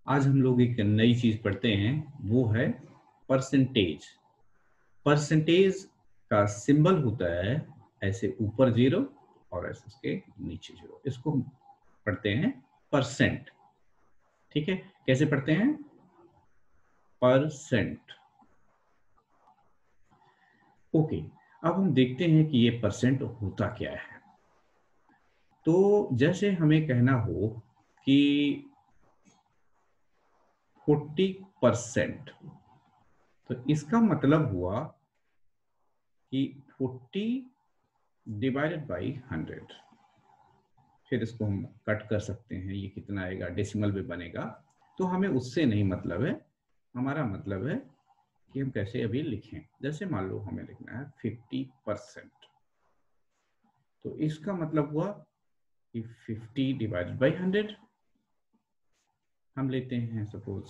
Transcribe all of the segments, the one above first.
आज हम लोग एक नई चीज पढ़ते हैं, वो है परसेंटेज। परसेंटेज का सिंबल होता है ऐसे ऊपर जीरो और ऐसे उसके नीचे जीरो। इसको हम पढ़ते हैं परसेंट। ठीक है, कैसे पढ़ते हैं? परसेंट। ओके, अब हम देखते हैं कि ये परसेंट होता क्या है। तो जैसे हमें कहना हो कि 40%, तो इसका मतलब हुआ कि 40 डिवाइडेड बाई 100। फिर इसको हम कट कर सकते हैं, ये कितना आएगा, डेसिमल में बनेगा। तो हमें उससे नहीं मतलब है, हमारा मतलब है कि हम कैसे अभी लिखें। जैसे मान लो हमें लिखना है 50%, तो इसका मतलब हुआ कि 50 डिवाइडेड बाई 100। हम लेते हैं सपोज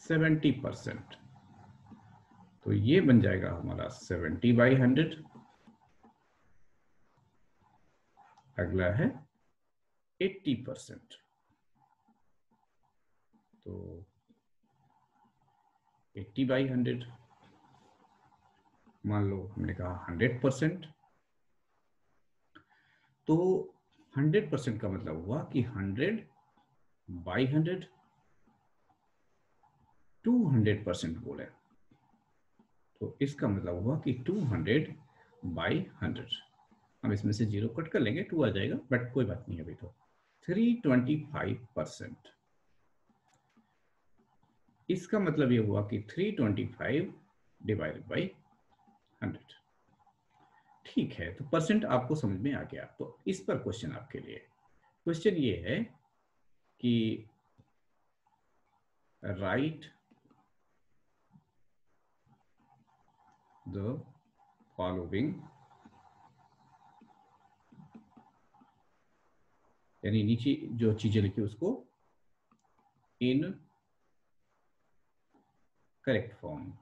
70%, तो ये बन जाएगा हमारा 70/100। अगला है 80%, तो 80/100। मान लो हमने कहा 100%, तो 100% का मतलब हुआ कि 100/100, 200% बोले, तो इसका मतलब हुआ कि 200/100। हम इसमें से जीरो कट कर लेंगे, 2 आ जाएगा, बट कोई बात नहीं अभी तो। 325%, इसका मतलब ये हुआ कि 325 डिवाइडेड बाई 100। ठीक है, तो परसेंट आपको समझ में आ गया। तो इस पर क्वेश्चन आपके लिए, क्वेश्चन ये है कि राइट द फॉलोइंग, यानी नीचे जो चीजें लिखी उसको इन करेक्ट फॉर्म।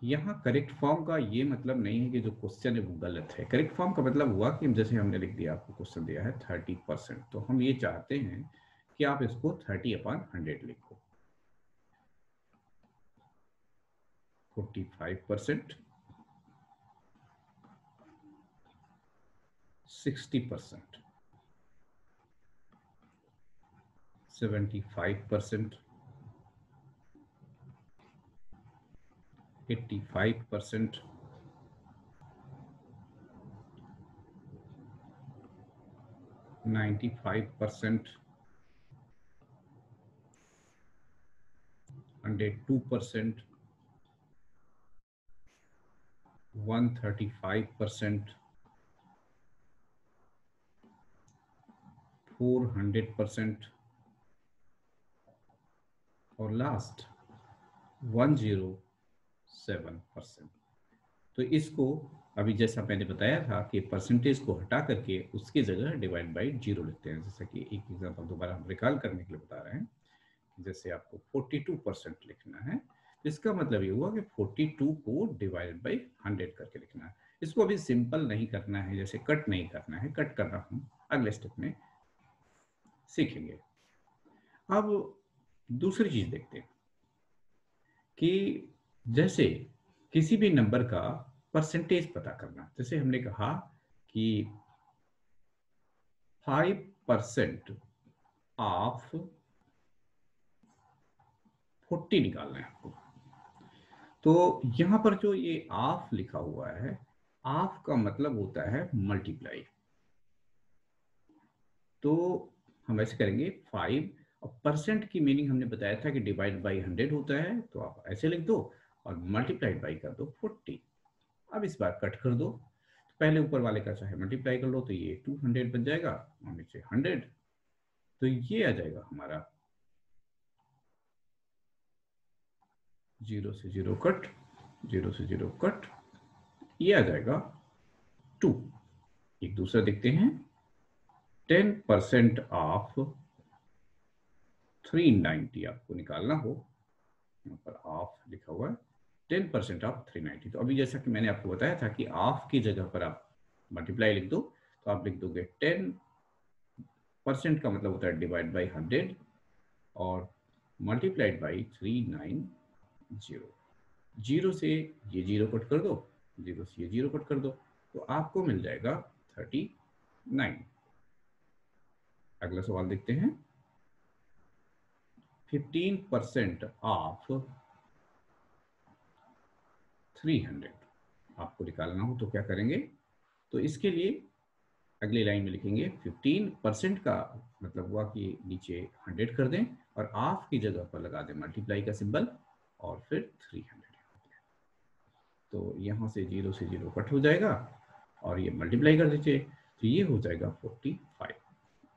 यहाँ करेक्ट फॉर्म का ये मतलब नहीं है कि जो क्वेश्चन है वो गलत है। करेक्ट फॉर्म का मतलब हुआ कि जैसे हमने लिख दिया, आपको क्वेश्चन दिया है 30%, तो हम ये चाहते हैं कि आप इसको 30/100 लिखो। 45%, 60%, 75%, 85%, 95%, 102%, 135%, 400%, और लास्ट 107%। तो इसको अभी जैसा मैंने बताया था कि परसेंटेज को हटा करके उसकी जगह डिवाइड बाई जीरो लिखते हैं। जैसा कि एक एग्जांपल दोबारा हम रिकॉल करने के लिए बता रहे हैं, जैसे आपको 42% लिखना है, इसका मतलब ये हुआ कि 42 को डिवाइडेड बाई 100 करके लिखना है। इसको अभी सिंपल नहीं करना है, जैसे कट नहीं करना है, कट करना हम अगले स्टेप में सीखेंगे। अब दूसरी चीज देखते हैं कि जैसे किसी भी नंबर का परसेंटेज पता करना। जैसे हमने कहा कि 5% ऑफ 40 निकालना है आपको। तो यहां पर जो ये ऑफ लिखा हुआ है, ऑफ का मतलब होता है मल्टीप्लाई। तो हम ऐसे करेंगे 5, और परसेंट की मीनिंग हमने बताया था कि डिवाइड बाई 100 होता है, तो आप ऐसे लिख दो और मल्टीप्लाइड बाई कर दो 40। अब इस बार कट कर दो, तो पहले ऊपर वाले का चाहे मल्टीप्लाई कर लो, तो ये 200 बन जाएगा और नीचे 100, तो ये आ जाएगा हमारा 0 से 0 कट, 0 से 0 कट, ये आ जाएगा 2। एक दूसरा देखते हैं, 10% ऑफ 390 आपको निकालना हो, यहाँ पर ऑफ लिखा हुआ है, 10% ऑफ 390। तो अभी जैसा कि मैंने आपको बताया था कि ऑफ की जगह पर आप मल्टीप्लाई लिख दो, तो आप लिख दोगे 10 परसेंट का मतलब होता है डिवाइड बाई 100 और मल्टीप्लाइड बाई 390। जीरो से ये जीरो कट कर दो, जीरो से ये जीरो कट कर दो, तो आपको मिल जाएगा 39। अगला सवाल देखते हैं। 15% ऑफ 300 आपको निकालना हो तो क्या करेंगे? तो इसके लिए अगली लाइन में लिखेंगे 15% का मतलब हुआ कि नीचे 100 कर दें और ऑफ की जगह पर लगा दें मल्टीप्लाई का सिंबल और फिर 300। तो यहाँ से जीरो कट हो जाएगा और ये मल्टीप्लाई कर दीजिए, तो ये हो जाएगा 45।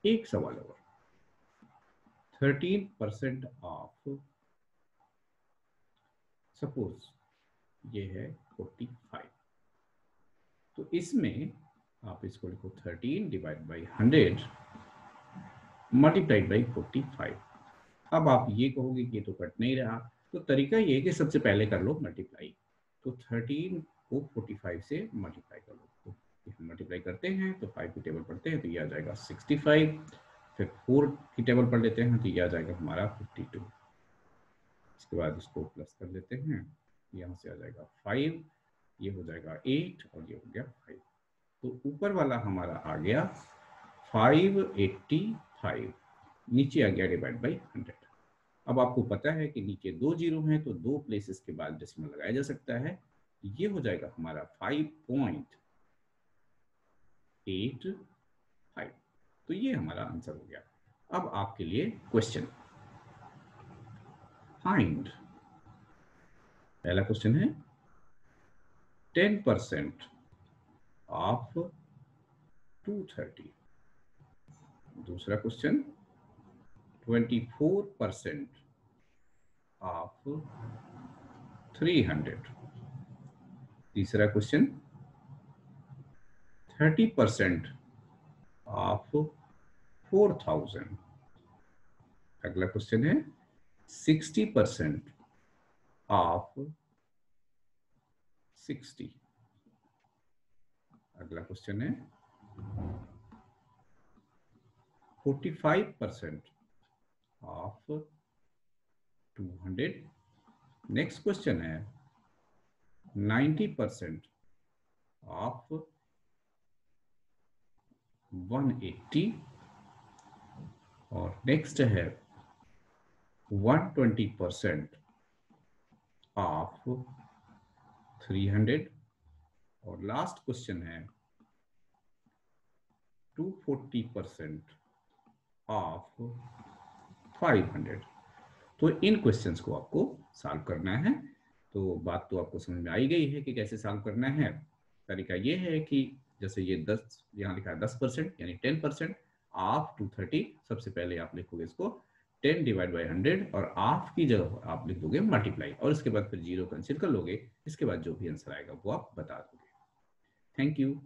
एक सवाल और, 13% ऑफ, सपोज ये है 45, तो इसमें आप इसको लिखो 13 डिवाइड बाई 100 मल्टीप्लाइड बाई 45। अब आप ये कहोगे कि ये तो कट नहीं रहा, तो तरीका ये है कि सबसे पहले कर लो मल्टीप्लाई। तो 13 को 45 से मल्टीप्लाई कर लो, तो हम मल्टीप्लाई करते हैं तो 5 की टेबल पढ़ते हैं तो ये आ जाएगा 65, फिर 4 की टेबल पढ़ लेते हैं तो ये आ जाएगा हमारा 52। इसके बाद इसको प्लस कर लेते हैं, यहाँ से आ जाएगा 5, ये हो जाएगा 8 और ये हो गया 5। तो ऊपर वाला हमारा आ गया 585, नीचे आ गया डिवाइड बाई 100। अब आपको पता है कि नीचे 2 जीरो हैं तो 2 प्लेसेस के बाद डेसिमल लगाया जा सकता है। ये हो जाएगा हमारा 5.85। तो ये हमारा आंसर हो गया। अब आपके लिए क्वेश्चन, फाइंड, पहला क्वेश्चन है 10% ऑफ 230। दूसरा क्वेश्चन 24% ऑफ 300। तीसरा क्वेश्चन 30% ऑफ 4000। अगला क्वेश्चन है 60% ऑफ 60। अगला क्वेश्चन है 45% ऑफ 200। नेक्स्ट क्वेश्चन है 90% ऑफ 180 और नेक्स्ट है 120% ऑफ 300 और लास्ट क्वेश्चन है 240% ऑफ 500। तो इन क्वेश्चंस को आपको सॉल्व करना है। तो बात तो आपको समझ में आई गई है कि कैसे सॉल्व करना है। तरीका ये है कि जैसे ये 10 यहाँ लिखा है 10% यानी 10% ऑफ 230, सबसे पहले आप लिखोगे इसको 10 डिवाइड बाई 100 और ऑफ की जगह आप लिख दोगे मल्टीप्लाई और इसके बाद फिर जीरो कैंसिल कर लोगे। इसके बाद जो भी आंसर आएगा वो आप बता दोगे। Thank you.